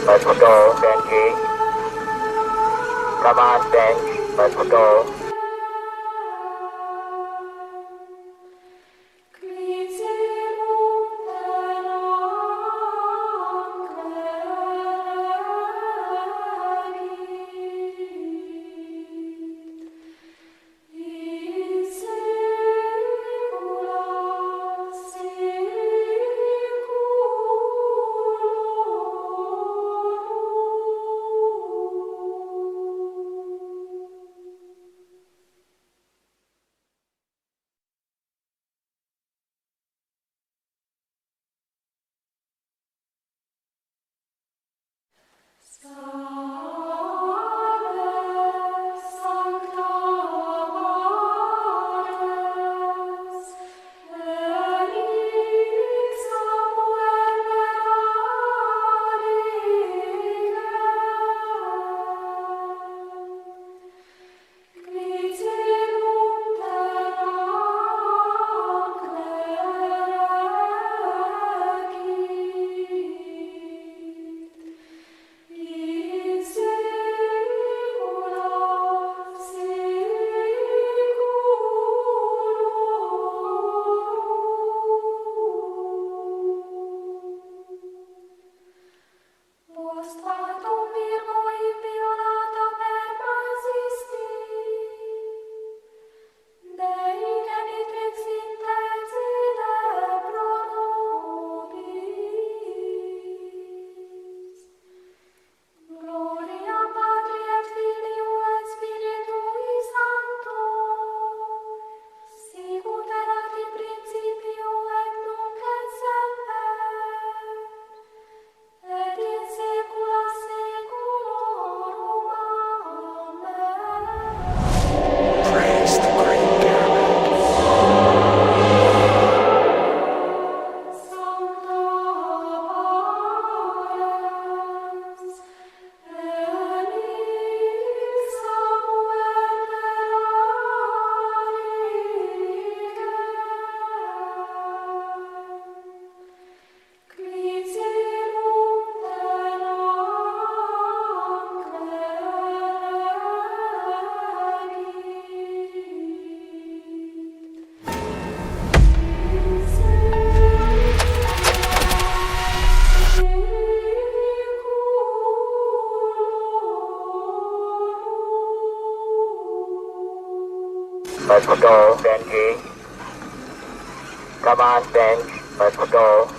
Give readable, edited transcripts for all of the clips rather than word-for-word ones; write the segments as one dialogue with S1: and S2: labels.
S1: let's go, Benji. Come on, Benj, let's go. Let's go, Benji. Come on, Benj, let's go.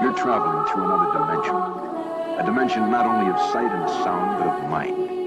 S2: You're traveling through another dimension. A dimension not only of sight and sound, but of mind.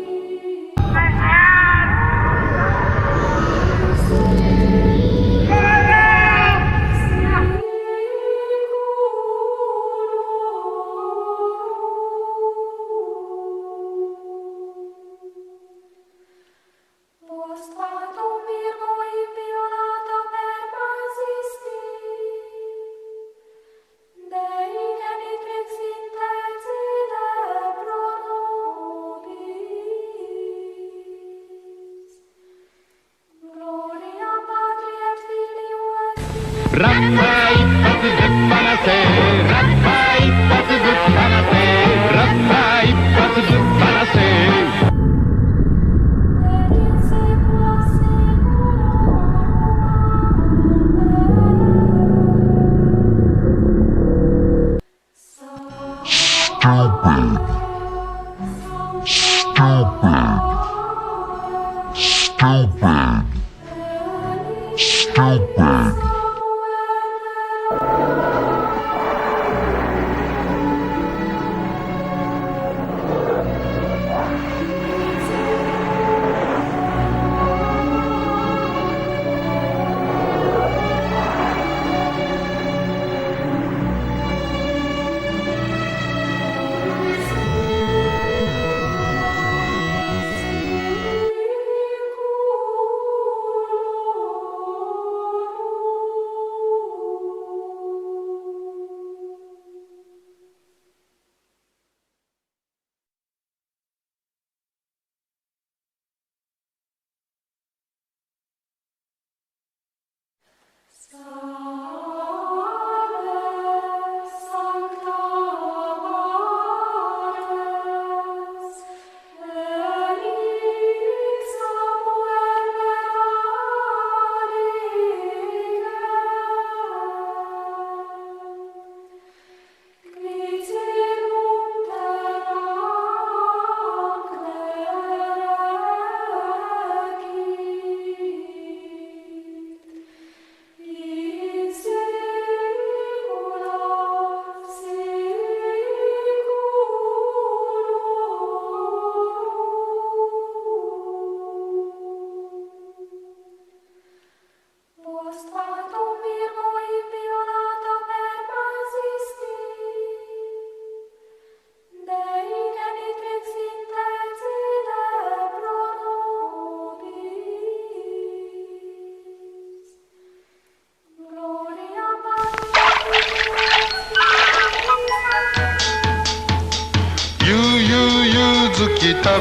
S3: 横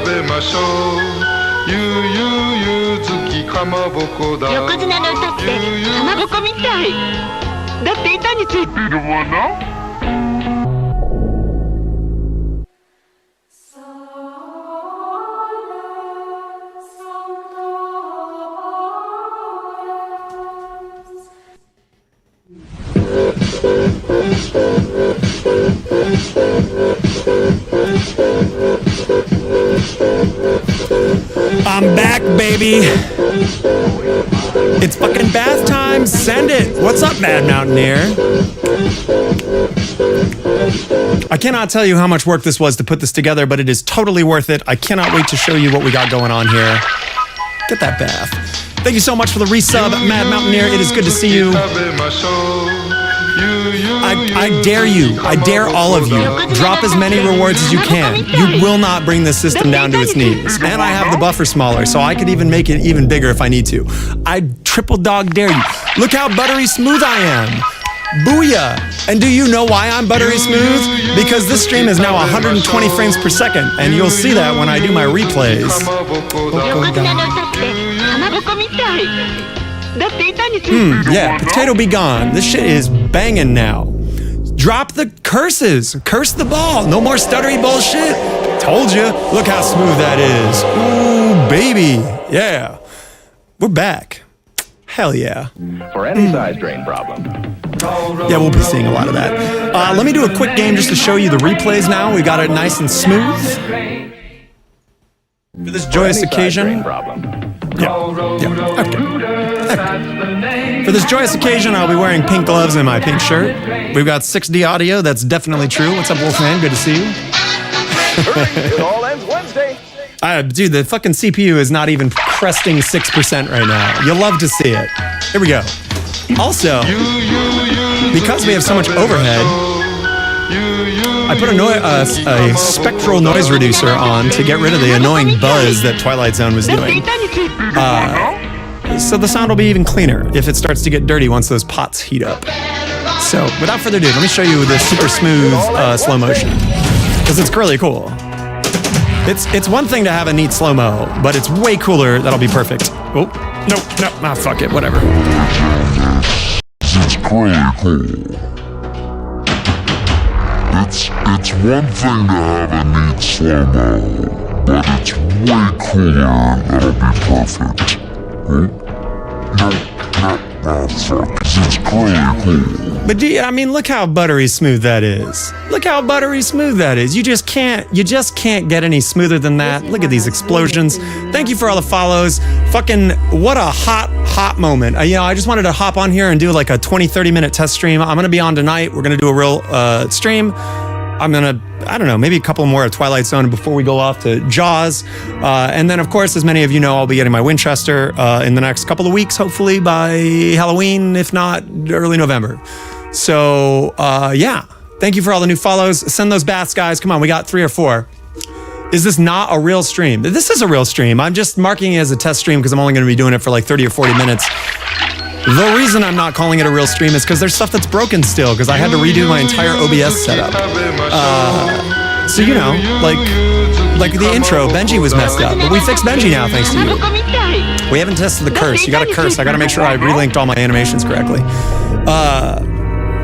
S3: 綱の歌ってかまぼこみたい。だって板についてるもの。
S4: I'm back, baby. It's fucking bath time. Send it. What's up, Mad Mountaineer? I cannot tell you how much work this was to put this together, but it is totally worth it. I cannot wait to show you what we got going on here. Get that bath. Thank you so much for the resub, Mad Mountaineer. It is good to see you. I dare you. I dare all of you. Drop as many rewards as you can. You will not bring this system down to its knees. And I have the buffer smaller, so I could even make it even bigger if I need to. I triple dog dare you. Look how buttery smooth I am. Booyah! And do you know why I'm buttery smooth? Because this stream is now 120 frames per second, and you'll see that when I do my replays. Yeah, potato be gone. This shit is banging now. Drop the curses. Curse the ball. No more stuttery bullshit. Told you. Look how smooth that is. Ooh, baby. Yeah. We're back. Hell yeah.
S2: For any size drain problem.
S4: Yeah, we'll be seeing a lot of that. Let me do a quick game just to show you the replays now. We got it nice and smooth. For this joyous occasion. Yeah. Okay. For this joyous occasion, I'll be wearing pink gloves and my pink shirt. We've got 6D audio. That's definitely true. What's up, Wolfman? Good to see you.
S2: It all ends Wednesday.
S4: Dude, the fucking CPU is not even cresting 6% right now. You'll love to see it. Here we go. Also, because we have so much overhead, I put a spectral noise reducer on to get rid of the annoying buzz that Twilight Zone was doing. So the sound will be even cleaner if it starts to get dirty once those pots heat up. So without further ado, let me show you this super smooth slow motion, because it's really cool. It's one thing to have a neat slow-mo, but it's way cooler. That'll be perfect. Oh, no, fuck it, whatever.
S5: It's pretty cool. It's one thing to have a neat slow-mo, but it's way cooler. That'll be perfect. No, fuck, it's pretty cool.
S4: But I mean, look how buttery smooth that is. Look how buttery smooth that is. You just can't get any smoother than that. Look at these explosions. Thank you for all the follows. Fucking what a hot moment. I just wanted to hop on here and do like a 20-30 minute test stream. I'm gonna be on tonight. We're gonna do a real stream. I'm gonna, I don't know, maybe a couple more of Twilight Zone before we go off to Jaws. And then, of course, as many of you know, I'll be getting my Winchester in the next couple of weeks, hopefully by Halloween, if not early November. So, yeah. Thank you for all the new follows. Send those baths, guys. Come on, we got 3 or 4. Is this not a real stream? This is a real stream. I'm just marking it as a test stream because I'm only going to be doing it for like 30 or 40 minutes. The reason I'm not calling it a real stream is because there's stuff that's broken still, because I had to redo my entire OBS setup. So, you know, like the intro, Benji was messed up, but we fixed Benji now, thanks to you. We haven't tested the curse. You got a curse. I got to make sure I relinked all my animations correctly.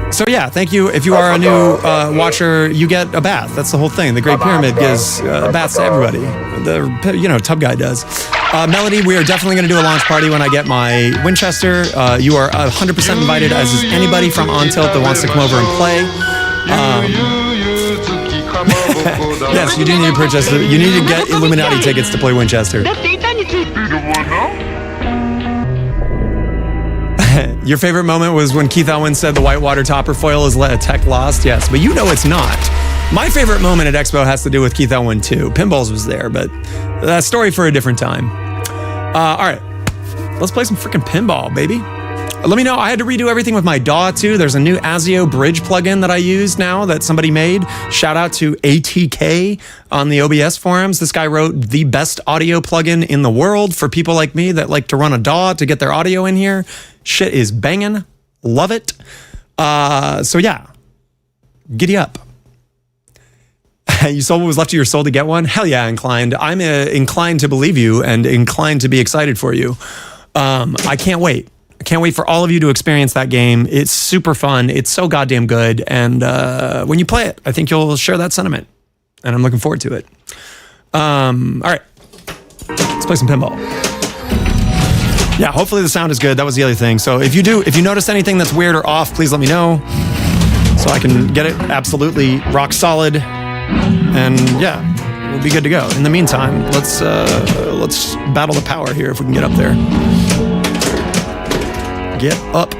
S4: So yeah, thank you. If you are a new watcher, you get a bath. That's the whole thing. The Great Pyramid gives baths to everybody. The Tub Guy does. Melody, we are definitely going to do a launch party when I get my Winchester. You are 100% invited, as is anybody from On Tilt that wants to come over and play. Yes, you do need to purchase. You need to get Illuminati tickets to play Winchester. Your favorite moment was when Keith Elwin said the whitewater topper foil is a tech lost? Yes, but you know it's not. My favorite moment at Expo has to do with Keith Elwin too. Pinballs was there, but a story for a different time. All right, let's play some freaking pinball, baby. Let me know. I had to redo everything with my DAW too. There's a new ASIO bridge plugin that I use now that somebody made. Shout out to ATK on the OBS forums. This guy wrote the best audio plugin in the world for people like me that like to run a DAW to get their audio in here. Shit is banging. Love it. So yeah, giddy up. You sold what was left of your soul to get one? Hell yeah, inclined. I'm inclined to believe you and inclined to be excited for you. I can't wait. I can't wait for all of you to experience that game. It's super fun. It's so goddamn good. And when you play it, I think you'll share that sentiment. And I'm looking forward to it. All right. Let's play some pinball. Yeah, hopefully the sound is good. That was the other thing. So if you notice anything that's weird or off, please let me know so I can get it absolutely rock solid. And yeah, we'll be good to go. In the meantime, let's battle the power here if we can get up there. Get up.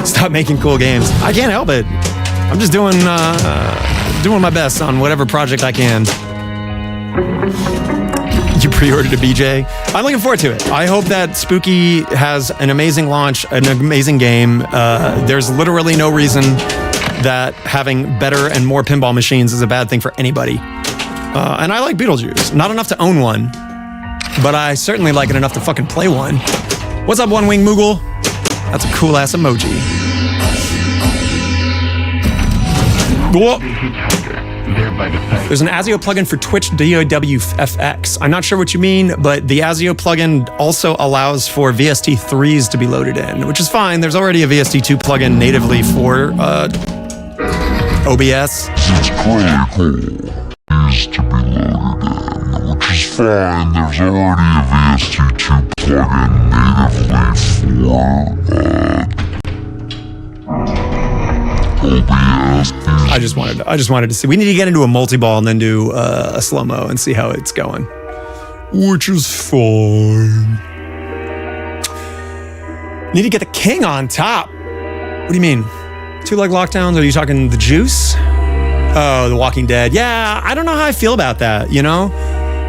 S4: Stop making cool games. I can't help it. I'm just doing my best on whatever project I can. You pre-ordered a BJ? I'm looking forward to it. I hope that Spooky has an amazing launch, an amazing game. There's literally no reason that having better and more pinball machines is a bad thing for anybody. And I like Beetlejuice. Not enough to own one, but I certainly like it enough to fucking play one. What's up, One Wing Moogle? That's a cool ass emoji. Whoa. There's an ASIO plugin for Twitch DOWFX. I'm not sure what you mean, but the ASIO plugin also allows for VST3s to be loaded in, which is fine. There's already a VST2 plugin natively for OBS.
S5: It's pretty cool. Needs to be loaded in, which is fine. There's already a VST2 plugin natively for OBS.
S4: I just wanted to see. We need to get into a multi-ball and then do a slow-mo and see how it's going. Which is fine. Need to get the king on top. What do you mean? 2-leg lockdowns? Are you talking the juice? Oh, The Walking Dead. Yeah, I don't know how I feel about that, you know?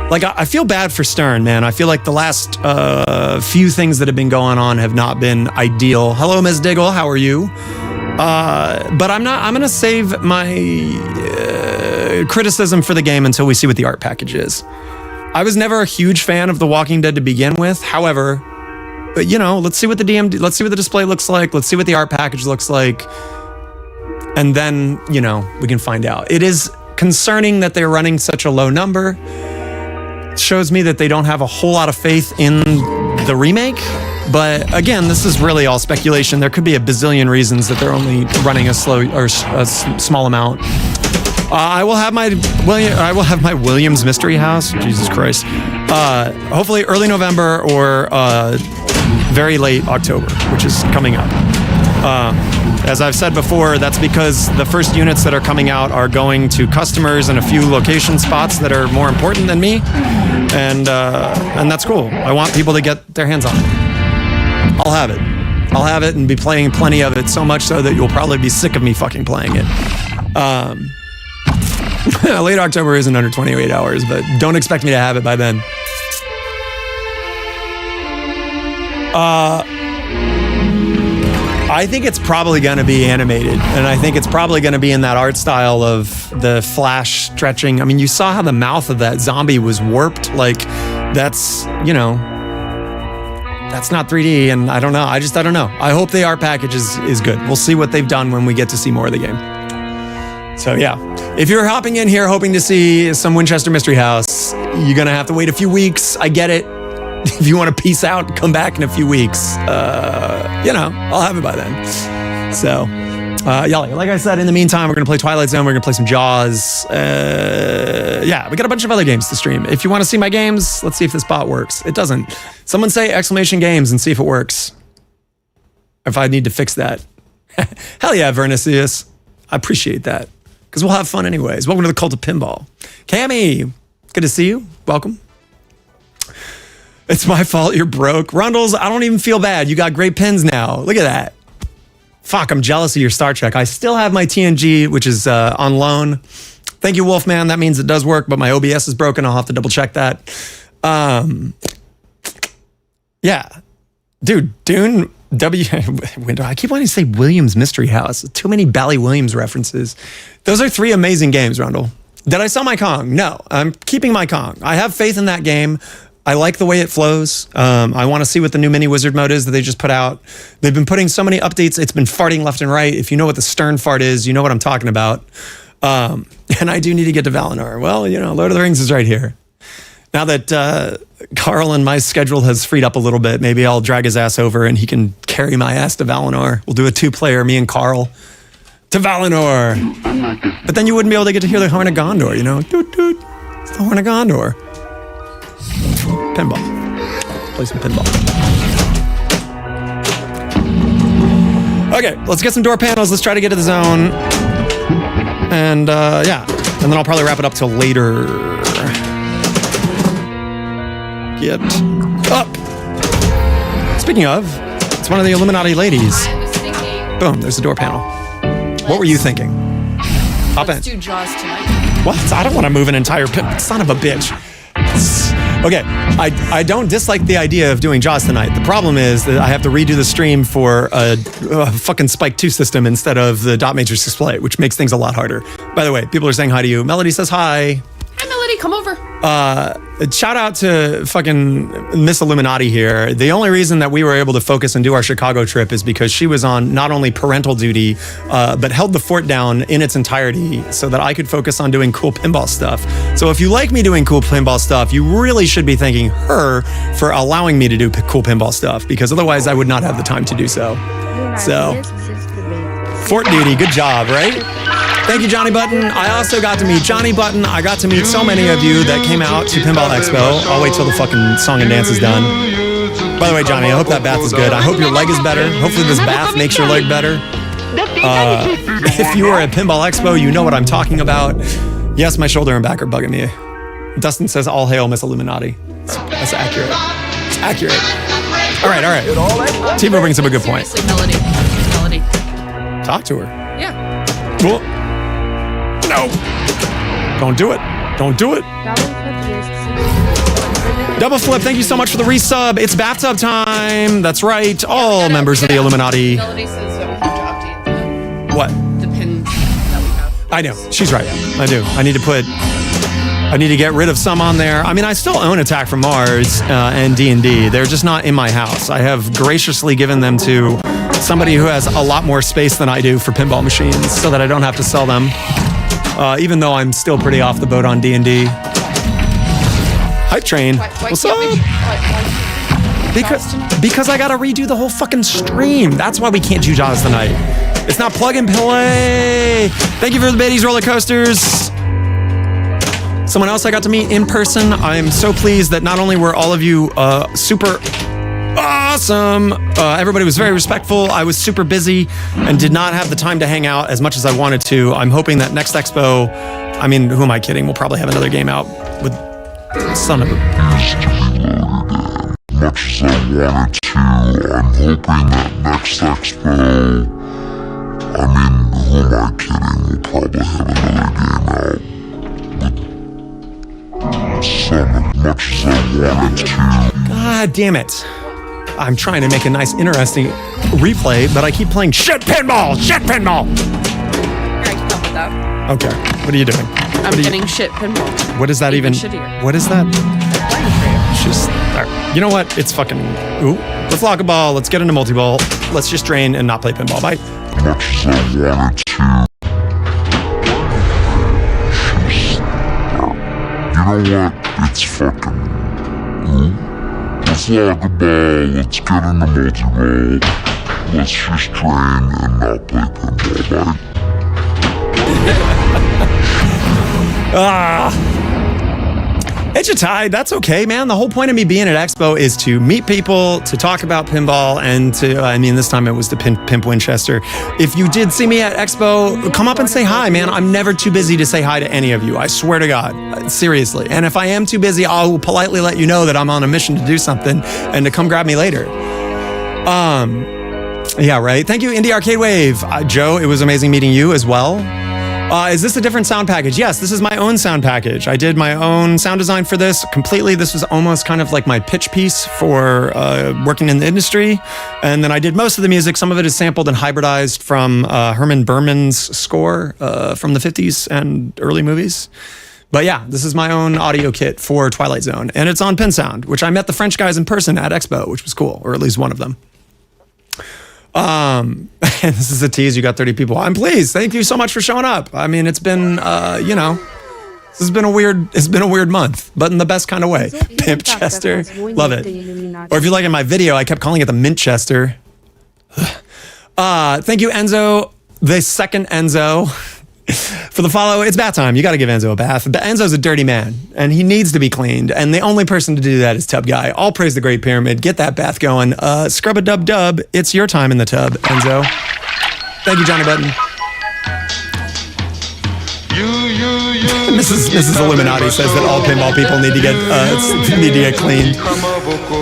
S4: Like, I feel bad for Stern, man. I feel like the last few things that have been going on have not been ideal. Hello, Ms. Diggle. How are you? But I'm going to save my criticism for the game until we see what the art package is. I was never a huge fan of The Walking Dead to begin with. However, you know, let's see what the let's see what the display looks like. Let's see what the art package looks like. And then, you know, we can find out. It is concerning that they're running such a low number. It shows me that they don't have a whole lot of faith in the remake. But again, this is really all speculation. There could be a bazillion reasons that they're only running a small amount. I will have my Williams Mystery House. Jesus Christ. Hopefully early November or very late October, which is coming up. As I've said before, that's because the first units that are coming out are going to customers in a few location spots that are more important than me, and that's cool. I want people to get their hands on it. I'll have it. I'll have it and be playing plenty of it, so much so that you'll probably be sick of me fucking playing it. Late October isn't under 28 hours, but don't expect me to have it by then. I think it's probably going to be animated, and I think it's probably going to be in that art style of the flash stretching. I mean, you saw how the mouth of that zombie was warped. Like, that's, you know, that's not 3D, and I don't know. I don't know. I hope the art package is good. We'll see what they've done when we get to see more of the game. So yeah, if you're hopping in here hoping to see some Winchester Mystery House, you're going to have to wait a few weeks. I get it. If you want to peace out, come back in a few weeks. You know, I'll have it by then. So, yeah, like I said, in the meantime, we're going to play Twilight Zone. We're going to play some Jaws. Yeah, we got a bunch of other games to stream. If you want to see my games, let's see if this bot works. It doesn't. Someone say !games and see if it works. If I need to fix that. Hell yeah, Vernicius. I appreciate that. Because we'll have fun anyways. Welcome to the Cult of Pinball. Cammy, good to see you. Welcome. It's my fault you're broke. Rundles, I don't even feel bad. You got great pins now. Look at that. Fuck, I'm jealous of your Star Trek. I still have my TNG, which is on loan. Thank you, Wolfman. That means it does work, but my OBS is broken. I'll have to double check that. Yeah. Dude, Dune, I keep wanting to say Williams Mystery House. Too many Bally Williams references. Those are 3 amazing games, Rundle. Did I sell my Kong? No, I'm keeping my Kong. I have faith in that game. I like the way it flows. I want to see what the new mini wizard mode is that they just put out. They've been putting so many updates. It's been farting left and right. If you know what the stern fart is, you know what I'm talking about. And I do need to get to Valinor. Well, Lord of the Rings is right here. Now that Carl and my schedule has freed up a little bit, maybe I'll drag his ass over and he can carry my ass to Valinor. We'll do a 2-player, me and Carl, to Valinor. But then you wouldn't be able to get to hear the Horn of Gondor, Doot, doot. It's the Horn of Gondor. Pinball. Play some pinball. Okay, let's get some door panels. Let's try to get to the zone. And yeah, and then I'll probably wrap it up till later. Get up. Speaking of, it's one of the Illuminati ladies. Boom, there's the door panel. What were you thinking? Hop in.
S6: Let's do Jaws tonight.
S4: What? I don't want to move an entire son of a bitch. Okay, I don't dislike the idea of doing Jaws tonight. The problem is that I have to redo the stream for a fucking Spike 2 system instead of the dot matrix display, which makes things a lot harder. By the way, people are saying hi to you. Melody says hi.
S6: Hi, Melody, come over.
S4: Shout out to fucking Miss Illuminati here. The only reason that we were able to focus and do our Chicago trip is because she was on not only parental duty, but held the fort down in its entirety so that I could focus on doing cool pinball stuff. So if you like me doing cool pinball stuff, you really should be thanking her for allowing me to do cool pinball stuff, because otherwise I would not have the time to do so. So, fort duty, good job, right? Thank you, Johnny Button. I also got to meet Johnny Button. I got to meet so many of you that came out to Pinball Expo. I'll wait till the fucking song and dance is done. By the way, Johnny, I hope that bath is good. I hope your leg is better. Hopefully this bath makes your leg better. If you were at Pinball Expo, you know what I'm talking about. Yes, my shoulder and back are bugging me. Dustin says, all hail Miss Illuminati. That's accurate. It's accurate. All right. T-Bo brings up a good point.
S6: Seriously, Melody.
S4: Talk to her.
S6: Yeah.
S4: Cool. No. Don't do it. Don't do it. Double Flip, thank you so much for the resub. It's bathtub time. That's right. All members of the Illuminati.
S6: Melody says that we have to update
S4: What?
S6: the pins that we have.
S4: I know. She's right. I do. I need to get rid of some on there. I mean, I still own Attack from Mars and D&D. They're just not in my house. I have graciously given them to somebody who has a lot more space than I do for pinball machines so that I don't have to sell them. Even though I'm still pretty off the boat on D&D. Hype Train. What's up? Because I gotta redo the whole fucking stream. That's why we can't do Jaws tonight. It's not plug and play. Thank you for the Beatties roller coasters. Someone else I got to meet in person. I'm so pleased that not only were all of you super awesome, everybody was very respectful. I was super busy and did not have the time to hang out as much as I wanted to. I'm hoping that next expo, I mean, who am I kidding? We'll probably have another game out with son of a...
S5: Much as I wanted to, I'm hoping that next expo, I mean, who am I kidding? We'll probably have another game out with some as much as I wanted to.
S4: God damn it. I'm trying to make a nice, interesting replay, but I keep playing shit pinball! Shit pinball!
S6: I can help with that.
S4: Okay, what are you doing?
S6: I'm getting shit pinball.
S4: What is that even?
S6: Shittier.
S4: What is that? Just, all right. You know what? It's fucking, ooh. Let's lock a ball. Let's get into multi-ball. Let's just drain and not play pinball. Bye.
S5: Much as I wanted to. You know what? It's fucking... Let's lock a ball. Let's get into multi-ball. Let's just drain and not play pinball. Bye.
S4: It's a tie. That's okay, man. The whole point of me being at Expo is to meet people, to talk about pinball, and to, I mean, this time it was to Pimp Winchester. If you did see me at Expo, come up and say hi, man. I'm never too busy to say hi to any of you. I swear to God. Seriously. And if I am too busy, I'll politely let you know that I'm on a mission to do something and to come grab me later. Yeah, right. Thank you, Indie Arcade Wave. Joe, it was amazing meeting you as well. Is this a different sound package? Yes, this is my own sound package. I did my own sound design for this completely. This was almost kind of like my pitch piece for working in the industry. And then I did most of the music. Some of it is sampled and hybridized from Herman Berman's score from the 50s and early movies. But yeah, this is my own audio kit for Twilight Zone, and it's on PinSound, which I met the French guys in person at Expo, which was cool, or at least one of them. And this is a tease. You got 30 people. I'm pleased. Thank you so much for showing up. I mean, it's been, you know, this has been a weird month, but in the best kind of way. Pimp Chester, love it. Or if you like in my video, I kept calling it the Mint Chester. Thank you, Enzo, the second Enzo, for the follow. It's bath time. You got to give Enzo a bath. Enzo's a dirty man, and he needs to be cleaned. And the only person to do that is Tub Guy. All praise the Great Pyramid. Get that bath going. Scrub a dub dub. It's your time in the tub, Enzo. Thank you, Johnny Button. Mrs. Illuminati says that all pinball people need to get cleaned.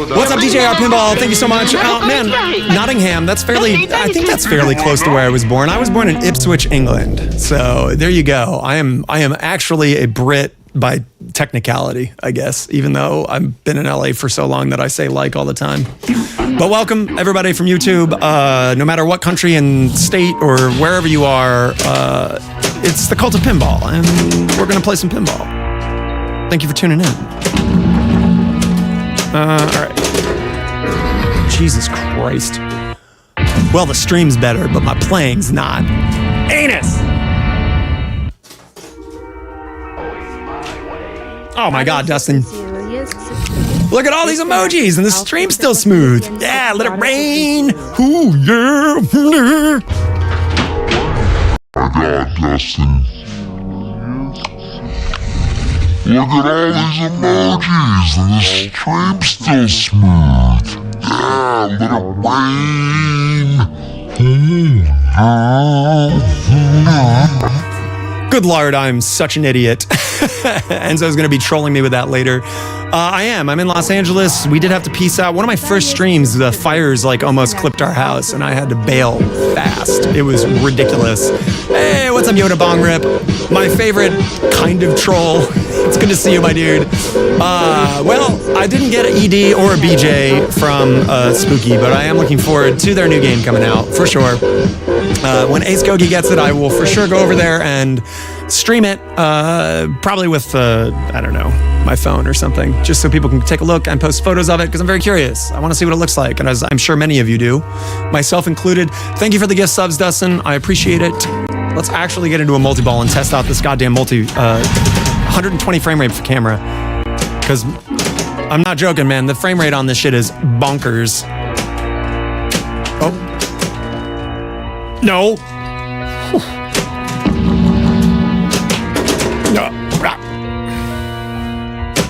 S4: What's up, DJR Pinball? Thank you so much. Oh, man, Nottingham. I think that's fairly close to where I was born. I was born in Ipswich, England. So there you go. I am actually a Brit by technicality, I guess, even though I've been in LA for so long that I say like all the time. But welcome everybody from YouTube. No matter what country and state or wherever you are, it's the Cult of Pinball, and we're going to play some pinball. Thank you for tuning in. All right. Jesus Christ. Well, the stream's better, but my playing's not. Anus! Oh my God, Dustin. Look at all these emojis, and the stream's still smooth. Yeah, let it rain. Ooh, yeah.
S5: My God, Dustin. Look at all these emojis, and the stream's still smooth. Yeah, let it rain.
S4: Good Lord, I'm such an idiot. Enzo's going to be trolling me with that later. I'm in Los Angeles. We did have to peace out. One of my first streams, the fires like almost clipped our house, and I had to bail fast. It was ridiculous. Hey, what's up, Yoda Bong Rip? My favorite kind of troll. It's good to see you, my dude. Well, I didn't get an ED or a BJ from Spooky, but I am looking forward to their new game coming out, for sure. When Ace Gogi gets it, I will for sure go over there and stream it, probably with, I don't know, my phone or something, just so people can take a look and post photos of it, because I'm very curious. I want to see what it looks like, and as I'm sure many of you do, myself included. Thank you for the gift subs, Dustin. I appreciate it. Let's actually get into a multi-ball and test out this goddamn 120 frame rate for camera, because I'm not joking, man. The frame rate on this shit is bonkers. Oh. No. No.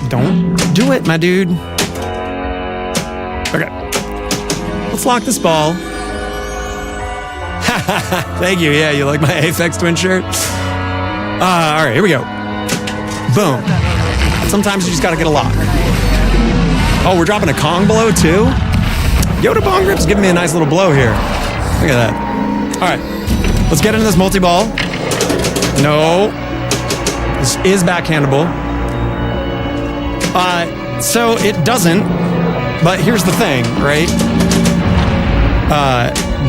S4: Don't do it, my dude. Okay. Let's lock this ball. Thank you. Yeah, you like my Aphex Twin shirt? All right, here we go. Boom. Sometimes you just got to get a lock. Oh, we're dropping a Kong blow too? Yoda Bong Grip's giving me a nice little blow here. Look at that. All right, let's get into this multi-ball. No. This is backhandable. So it doesn't, but here's the thing, right?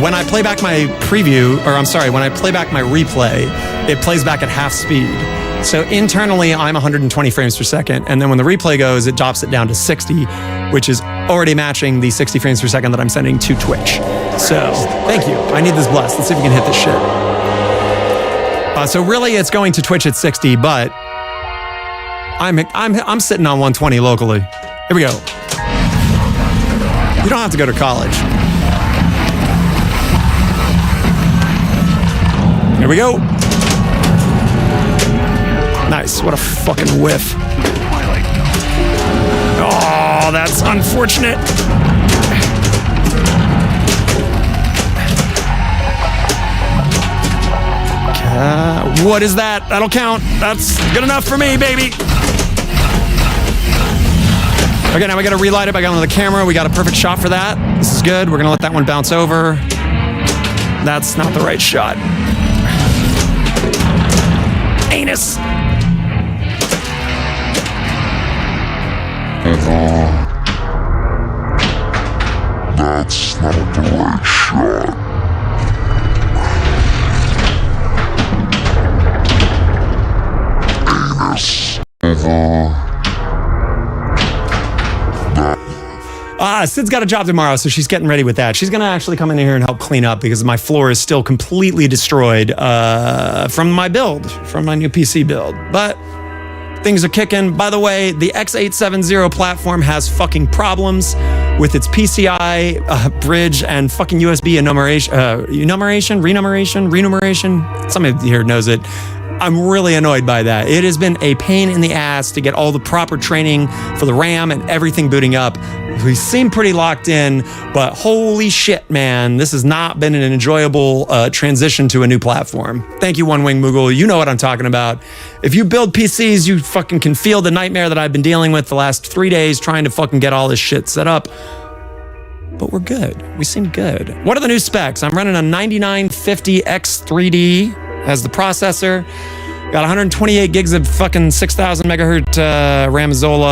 S4: When I play back my preview, or I'm sorry, when I play back my replay, it plays back at half speed. So internally, I'm 120 frames per second, and then when the replay goes, it drops it down to 60, which is already matching the 60 frames per second that I'm sending to Twitch. So thank you. I need this blessed. Let's see if we can hit this shit. So really, it's going to Twitch at 60, but I'm sitting on 120 locally. Here we go. You don't have to go to college. Here we go. Nice. What a fucking whiff. Oh, that's unfortunate. What is that? That'll count. That's good enough for me, baby. Okay, now we got to relight it back onto the camera. We got a perfect shot for that. This is good. We're going to let that one bounce over. That's not the right shot. Anus.
S5: That's not the right shot. Anus.
S4: Sid's got a job tomorrow, so she's getting ready with that. She's going to actually come in here and help clean up because my floor is still completely destroyed from my build, from my new PC build. But things are kicking. By the way, the X870 platform has fucking problems with its PCI bridge and fucking USB renumeration. Somebody here knows it. I'm really annoyed by that. It has been a pain in the ass to get all the proper training for the RAM and everything booting up. We seem pretty locked in, but holy shit, man, this has not been an enjoyable transition to a new platform. Thank you, One Wing Moogle. You know what I'm talking about. If you build PCs, you fucking can feel the nightmare that I've been dealing with the last 3 days trying to fucking get all this shit set up. But we're good. We seem good. What are the new specs? I'm running a 9950X3D as the processor. Got 128 gigs of fucking 6,000 megahertz RAM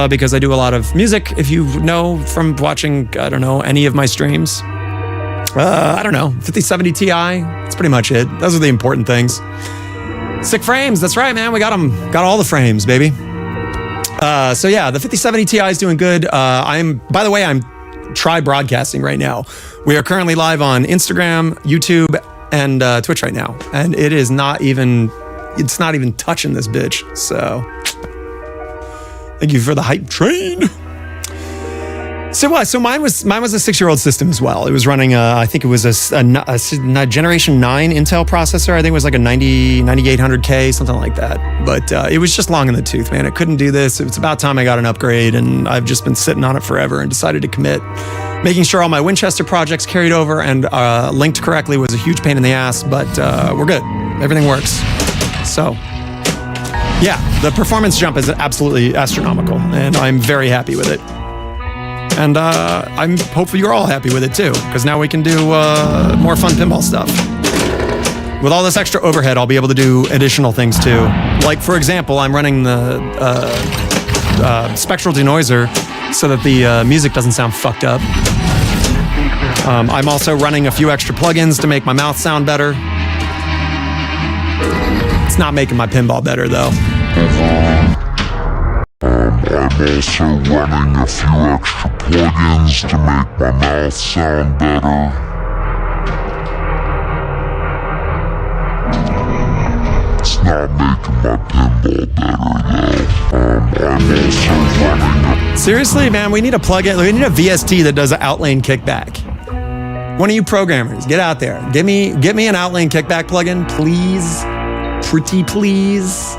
S4: because I do a lot of music. If you know from watching, I don't know, any of my streams. I don't know, 5070 Ti. That's pretty much it. Those are the important things. Sick frames. That's right, man. We got them. Got all the frames, baby. So yeah, the 5070 Ti is doing good. By the way, I'm try broadcasting right now. We are currently live on Instagram, YouTube, and Twitch right now, and it's not even touching this bitch. So thank you for the hype train. So what? So mine was a 6-year-old system as well. It was running I think it was a generation 9 Intel processor. I think it was like a 9800K, something like that. But it was just long in the tooth, man. It couldn't do this. It's about time I got an upgrade, and I've just been sitting on it forever and decided to commit. Making sure all my Winchester projects carried over and linked correctly was a huge pain in the ass, but we're good. Everything works. So, yeah, the performance jump is absolutely astronomical, and I'm very happy with it. And I'm hopefully you're all happy with it too, because now we can do more fun pinball stuff. With all this extra overhead, I'll be able to do additional things too. Like, for example, I'm running the spectral denoiser so that the music doesn't sound fucked up. I'm also running a few extra plugins to make my mouth sound better. It's not making my pinball better, though.
S5: I'm also running a few extra plugins to make my mouth sound better. It's not making my pinball better, though. I'm also running
S4: Seriously, man, we need a plugin. We need a VST that does an outlane kickback. One of you programmers, get out there. Get me an outlane kickback plugin, please. Pretty please.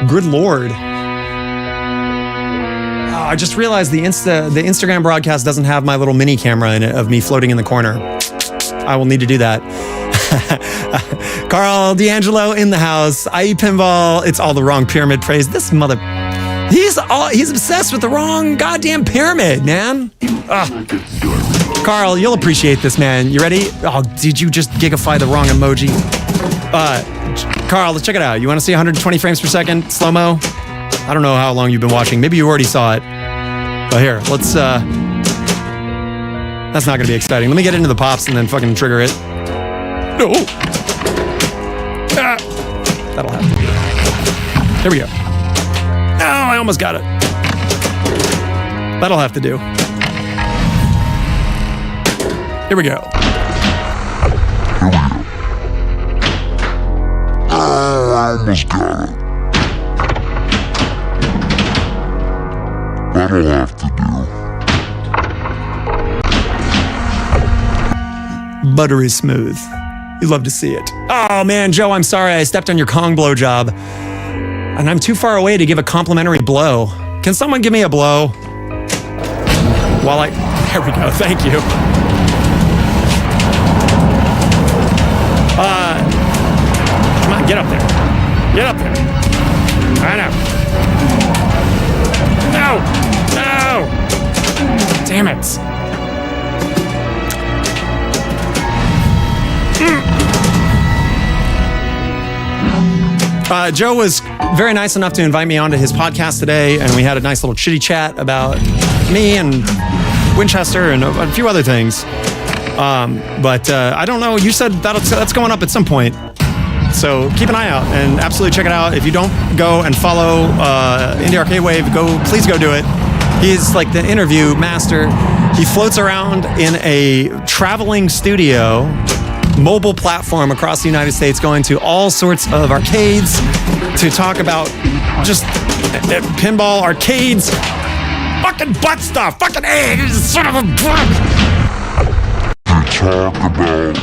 S4: Good Lord. Oh, I just realized the Instagram broadcast doesn't have my little mini camera in it of me floating in the corner. I will need to do that. Carl D'Angelo in the house. IE Pinball. It's all the wrong pyramid praise. This mother... He's obsessed with the wrong goddamn pyramid, man. Ugh. Carl, you'll appreciate this, man. You ready? Oh, did you just gigify the wrong emoji? Carl, let's check it out. You want to see 120 frames per second, slow-mo? I don't know how long you've been watching. Maybe you already saw it. But here, let's, that's not going to be exciting. Let me get into the pops and then fucking trigger it. No! Ah, that'll have to be. There we go. Oh, I almost got it. That'll have to do. Here we go.
S5: Oh, I almost got it. That'll have to do.
S4: Buttery smooth. You love to see it. Oh man, Joe, I'm sorry I stepped on your Kong blow job. And I'm too far away to give a complimentary blow. Can someone give me a blow? There we go, thank you. Come on, get up there. Get up there. I know. No! No! Damn it. Joe was very nice enough to invite me onto his podcast today, and we had a nice little chitty chat about me and Winchester and a few other things. But I don't know. You said that's going up at some point. So keep an eye out and absolutely check it out. If you don't go and follow Indie Arcade Wave, please go do it. He's like the interview master. He floats around in a traveling studio, mobile platform across the United States, going to all sorts of arcades to talk about just pinball arcades, fucking butt stuff, fucking son of a butt.
S5: To talk about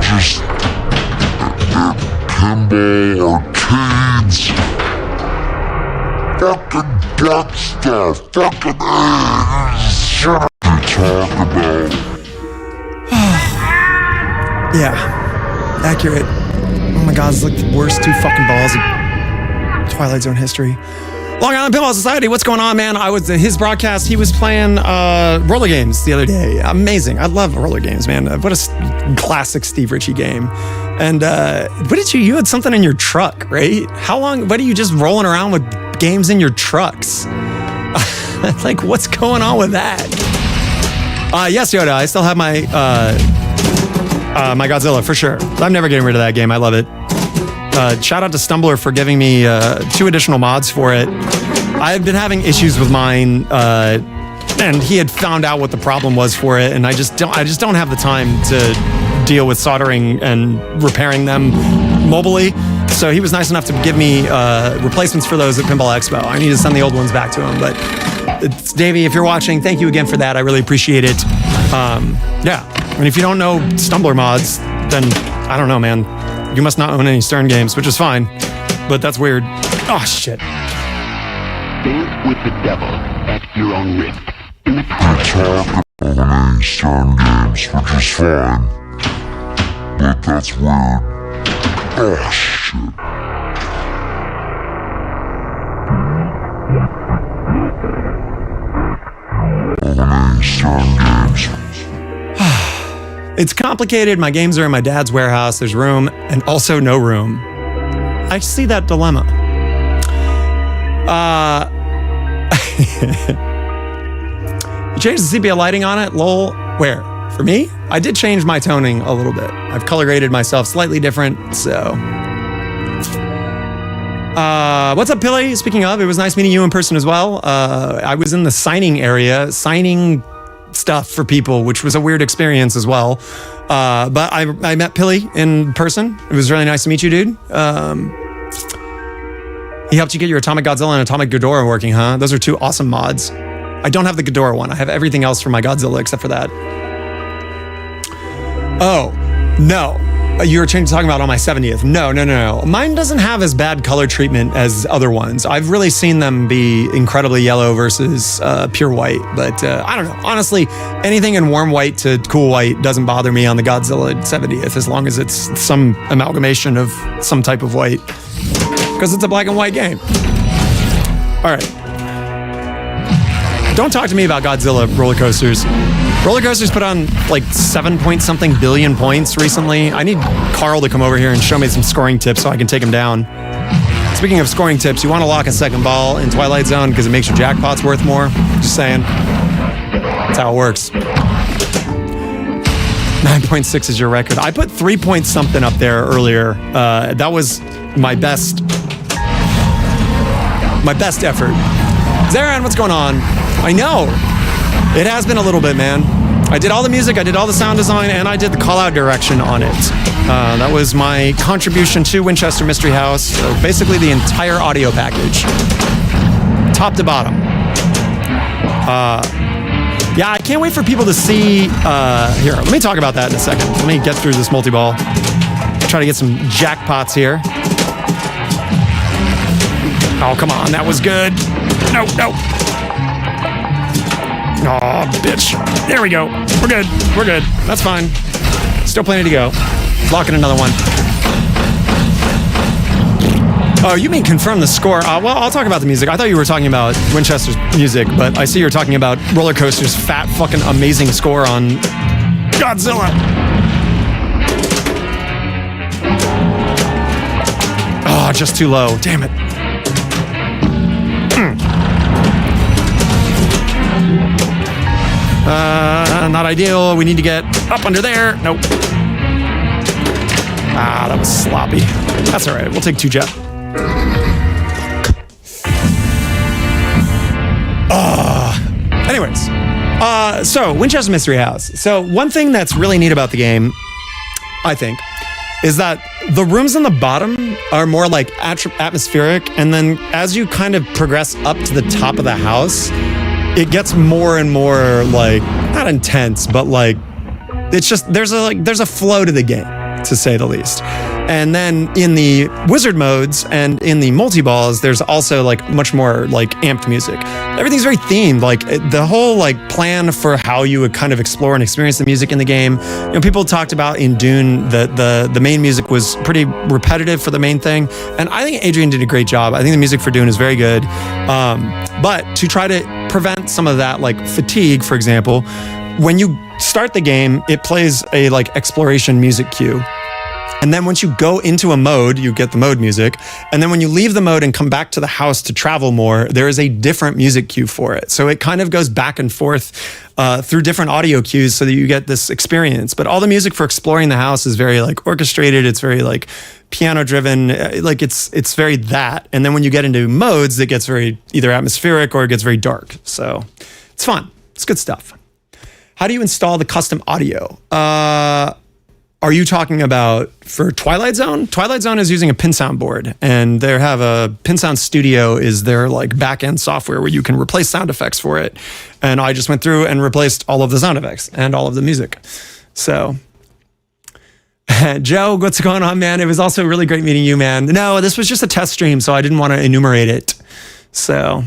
S5: just pinball arcades, fucking butt stuff, fucking shut up. To talk about.
S4: Yeah, accurate. Oh my God, it's like the worst two fucking balls of Twilight Zone history. Long Island Pinball Society, what's going on, man? I was in his broadcast. He was playing roller games the other day. Amazing. I love roller games, man. What a classic Steve Ritchie game. And what did you had something in your truck, right? How long, what are you just rolling around with games in your trucks? Like, what's going on with that? Yes, Yoda, I still have my my Godzilla, for sure. I'm never getting rid of that game. I love it. Shout out to Stumbler for giving me 2 additional mods for it. I've been having issues with mine, and he had found out what the problem was for it, and I just don't have the time to deal with soldering and repairing them mobily. So he was nice enough to give me replacements for those at Pinball Expo. I need to send the old ones back to him, but it's Davey, if you're watching, thank you again for that. I really appreciate it. Yeah, and if you don't know Stumbler mods, then I don't know, man. You must not own any Stern games, which is fine, but that's weird. Oh, shit.
S7: Dance with the devil at your own risk. In the
S5: To talk about any Stern games, which is fine, but that's weird. Oh, shit. Any Stern games.
S4: It's complicated. My games are in my dad's warehouse. There's room and also no room. I see that dilemma. You changed the sepia lighting on it? Lol. Where? For me? I did change my toning a little bit. I've color graded myself slightly different, so. What's up, Pilly? Speaking of, it was nice meeting you in person as well. I was in the signing area, signing stuff for people, which was a weird experience as well. But I met Pilly in person. It was really nice to meet you, dude. He helped you get your Atomic Godzilla and Atomic Ghidorah working, huh? Those are 2 awesome mods. I don't have the Ghidorah one. I have everything else for my Godzilla except for that. Oh, no. You were talking about on my 70th. No. Mine doesn't have as bad color treatment as other ones. I've really seen them be incredibly yellow versus pure white. But I don't know. Honestly, anything in warm white to cool white doesn't bother me on the Godzilla 70th, as long as it's some amalgamation of some type of white. Because it's a black and white game. All right. Don't talk to me about Godzilla roller coasters. Roller coasters put on like 7-point-something billion points recently. I need Carl to come over here and show me some scoring tips so I can take him down. Speaking of scoring tips, you want to lock a second ball in Twilight Zone because it makes your jackpots worth more. Just saying. That's how it works. 9.6 is your record. I put 3 point something up there earlier. That was my best effort. Zaran, what's going on? I know. It has been a little bit, man. I did all the music, I did all the sound design, and I did the call-out direction on it. That was my contribution to Winchester Mystery House. So basically the entire audio package. Top to bottom. Yeah, I can't wait for people to see... here, let me talk about that in a second. Let me get through this multi-ball. Try to get some jackpots here. Oh, come on, that was good. No. Oh, bitch. There we go. We're good. That's fine. Still plenty to go. Locking another one. Oh, you mean confirm the score? Well, I'll talk about the music. I thought you were talking about Winchester's music, but I see you're talking about Roller Coaster's fat fucking amazing score on Godzilla. Oh, just too low. Damn it. Not ideal. We need to get up under there. Nope. Ah, that was sloppy. That's all right. We'll take 2 jet. Anyways, so Winchester Mystery House. So one thing that's really neat about the game, I think, is that the rooms on the bottom are more like atmospheric, and then as you kind of progress up to the top of the house, it gets more and more like, not intense, but like, it's just, there's a flow to the game, to say the least. And then in the wizard modes and in the multi-balls, there's also like much more like amped music. Everything's very themed. Like the whole like plan for how you would kind of explore and experience the music in the game. You know, people talked about in Dune that the main music was pretty repetitive for the main thing. And I think Adrian did a great job. I think the music for Dune is very good. But to try to prevent some of that like fatigue, for example, when you start the game, it plays a like exploration music cue. And then once you go into a mode, you get the mode music. And then when you leave the mode and come back to the house to travel more, there is a different music cue for it. So it kind of goes back and forth through different audio cues so that you get this experience. But all the music for exploring the house is very like orchestrated. It's very like piano driven. Like it's very that. And then when you get into modes, it gets very either atmospheric or it gets very dark. So it's fun. It's good stuff. How do you install the custom audio? Are you talking about for Twilight Zone? Twilight Zone is using a PinSound board, and they have a PinSound Studio is their like back-end software where you can replace sound effects for it. And I just went through and replaced all of the sound effects and all of the music. So, Joe, what's going on, man? It was also really great meeting you, man. No, this was just a test stream, so I didn't want to enumerate it. So,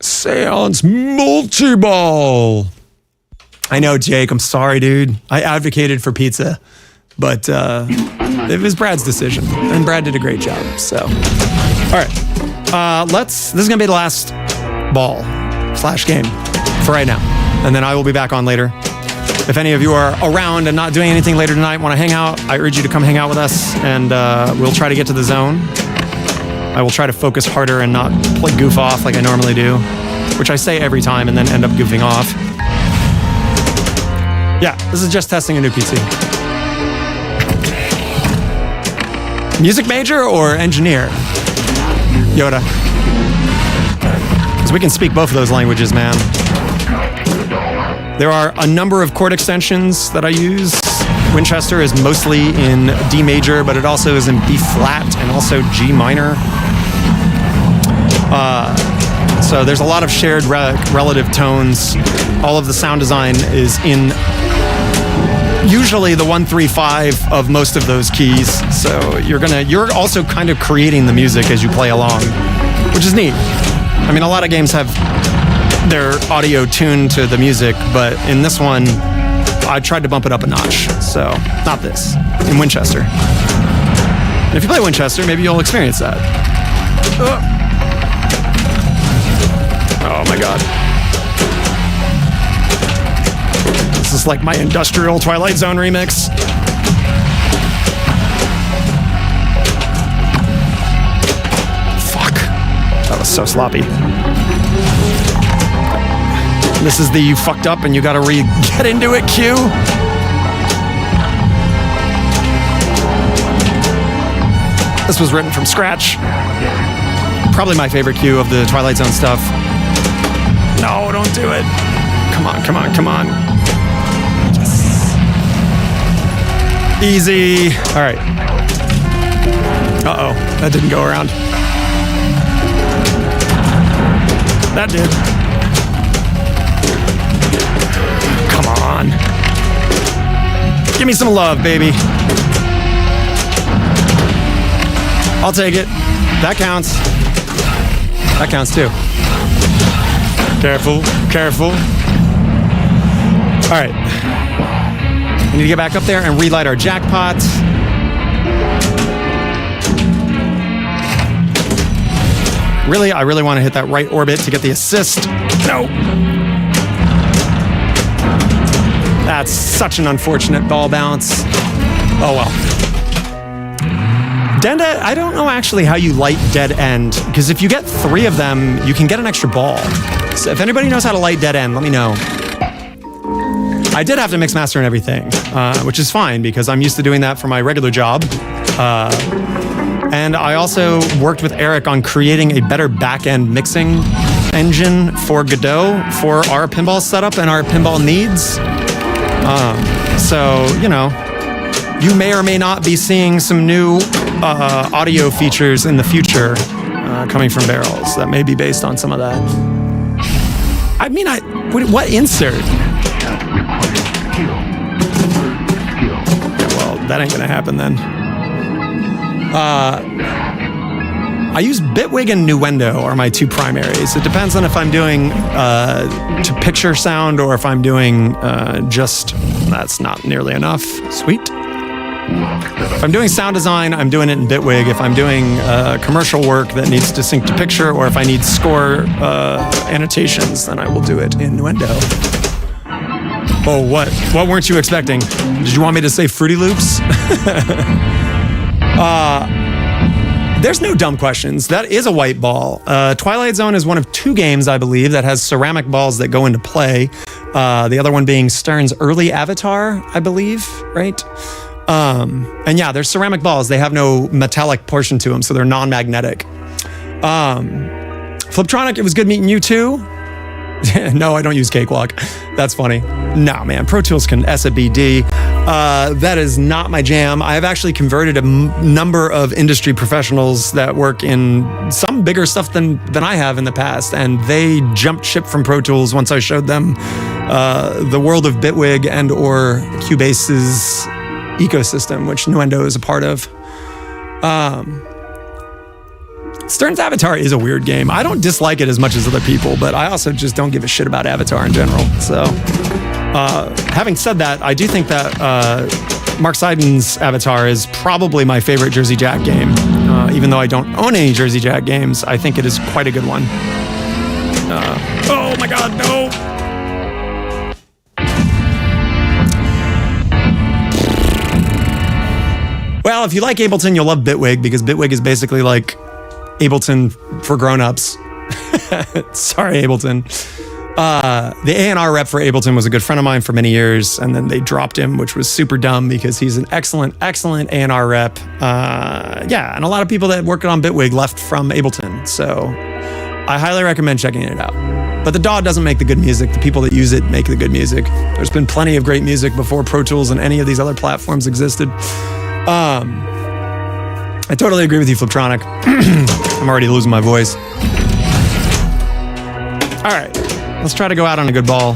S4: Seance Multi-Ball. I know, Jake. I'm sorry, dude. I advocated for pizza, but it was Brad's decision, and Brad did a great job. So, all right, this is gonna be the last ball / game for right now, and then I will be back on later. If any of you are around and not doing anything later tonight, want to hang out, I urge you to come hang out with us, and we'll try to get to the zone. I will try to focus harder and not play goof off like I normally do, which I say every time and then end up goofing off. Yeah, this is just testing a new PC. Music major or engineer? Yoda. Because we can speak both of those languages, man. There are a number of chord extensions that I use. Winchester is mostly in D major, but it also is in B flat and also G minor. So there's a lot of shared relative tones. All of the sound design is in usually the 1-3-5 of most of those keys. So you're also kind of creating the music as you play along, which is neat. I mean, a lot of games have their audio tuned to the music, but in this one, I tried to bump it up a notch. So not this, in Winchester. And if you play Winchester, maybe you'll experience that. Oh my God. This is like my industrial Twilight Zone remix. Fuck. That was so sloppy. This is the you fucked up and you gotta get into it cue. This was written from scratch. Probably my favorite cue of the Twilight Zone stuff. No, don't do it. Come on, come on, come on. Yes. Easy. All right. Uh-oh, that didn't go around. That did. Come on. Give me some love, baby. I'll take it. That counts. That counts too. Careful, careful. All right. We need to get back up there and relight our jackpot. Really, I really want to hit that right orbit to get the assist. No. That's such an unfortunate ball bounce. Oh well. Dead End, I don't know actually how you light Dead End, because if you get 3 of them, you can get an extra ball. So if anybody knows how to light Dead End, let me know. I did have to mix master and everything, which is fine because I'm used to doing that for my regular job. And I also worked with Eric on creating a better back-end mixing engine for Godot for our pinball setup and our pinball needs. So, you know, you may or may not be seeing some new audio features in the future coming from Barrels that may be based on some of that. I mean, what insert?
S7: Skill.
S4: Yeah, well, that ain't gonna happen then. I use Bitwig and Nuendo are my two primaries. It depends on if I'm doing to picture sound or if I'm doing just, that's not nearly enough. Sweet. If I'm doing sound design, I'm doing it in Bitwig. If I'm doing commercial work that needs to sync to picture, or if I need score annotations, then I will do it in Nuendo. Oh, what? What weren't you expecting? Did you want me to say Fruity Loops? There's no dumb questions. That is a white ball. Twilight Zone is one of two games, I believe, that has ceramic balls that go into play. The other one being Stern's early Avatar, I believe, right? And yeah, they're ceramic balls. They have no metallic portion to them, so they're non-magnetic. Fliptronic, it was good meeting you too. No, I don't use Cakewalk. That's funny. No, man, Pro Tools can S-A-B-D. That is not my jam. I have actually converted a number of industry professionals that work in some bigger stuff than I have in the past, and they jumped ship from Pro Tools once I showed them the world of Bitwig and or Cubase's ecosystem, which Nuendo is a part of. Stern's Avatar is a weird game. I don't dislike it as much as other people, but I also just don't give a shit about Avatar in general. So, having said that, I do think that Mark Seiden's Avatar is probably my favorite Jersey Jack game. Even though I don't own any Jersey Jack games, I think it is quite a good one. Oh my God, no! Well, if you like Ableton, you'll love Bitwig, because Bitwig is basically like Ableton for grown-ups. Sorry, Ableton. The A&R rep for Ableton was a good friend of mine for many years, and then they dropped him, which was super dumb because he's an excellent A&R rep. Yeah, and a lot of people that worked on Bitwig left from Ableton, so I highly recommend checking it out. But the DAW doesn't make the good music. The people that use it make the good music. There's been plenty of great music before Pro Tools and any of these other platforms existed. I totally agree with you, Fliptronic. I'm already losing my voice. All right, let's try to go out on a good ball.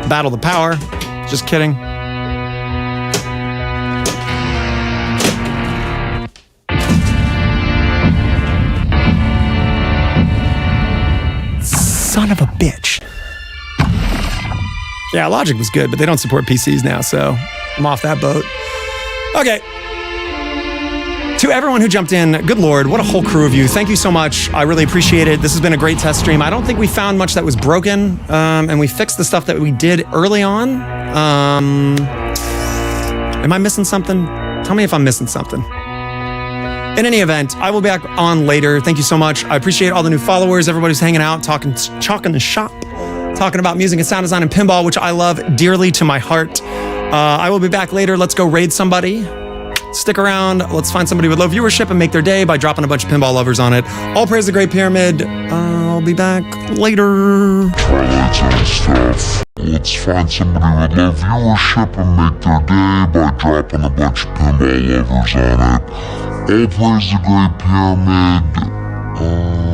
S4: Battle the power. Just kidding. Son of a bitch. Yeah, Logic was good, but they don't support PCs now, so I'm off that boat. Okay. To everyone who jumped in, good Lord, what a whole crew of you. Thank you so much. I really appreciate it. This has been a great test stream. I don't think we found much that was broken, and we fixed the stuff that we did early on. Am I missing something? Tell me if I'm missing something. In any event, I will be back on later. Thank you so much. I appreciate all the new followers, everybody who's hanging out, talking the shop, talking about music and sound design and pinball, which I love dearly to my heart. I will be back later. Let's go raid somebody. Stick around. Let's find somebody with low viewership and make their day by dropping a bunch of pinball lovers on it. All praise the Great Pyramid. I'll be back later.
S5: Twilight Zone stuff. Let's find somebody with low viewership and make their day by dropping a bunch of pinball lovers on it. All praise the Great Pyramid. I'll be back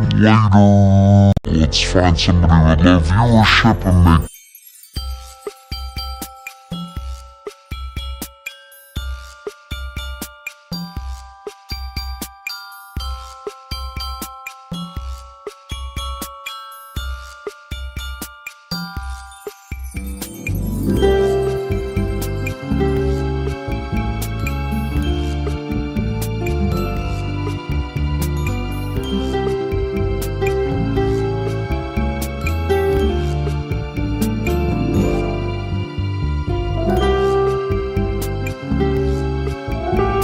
S5: later. Let's find somebody with low viewership and make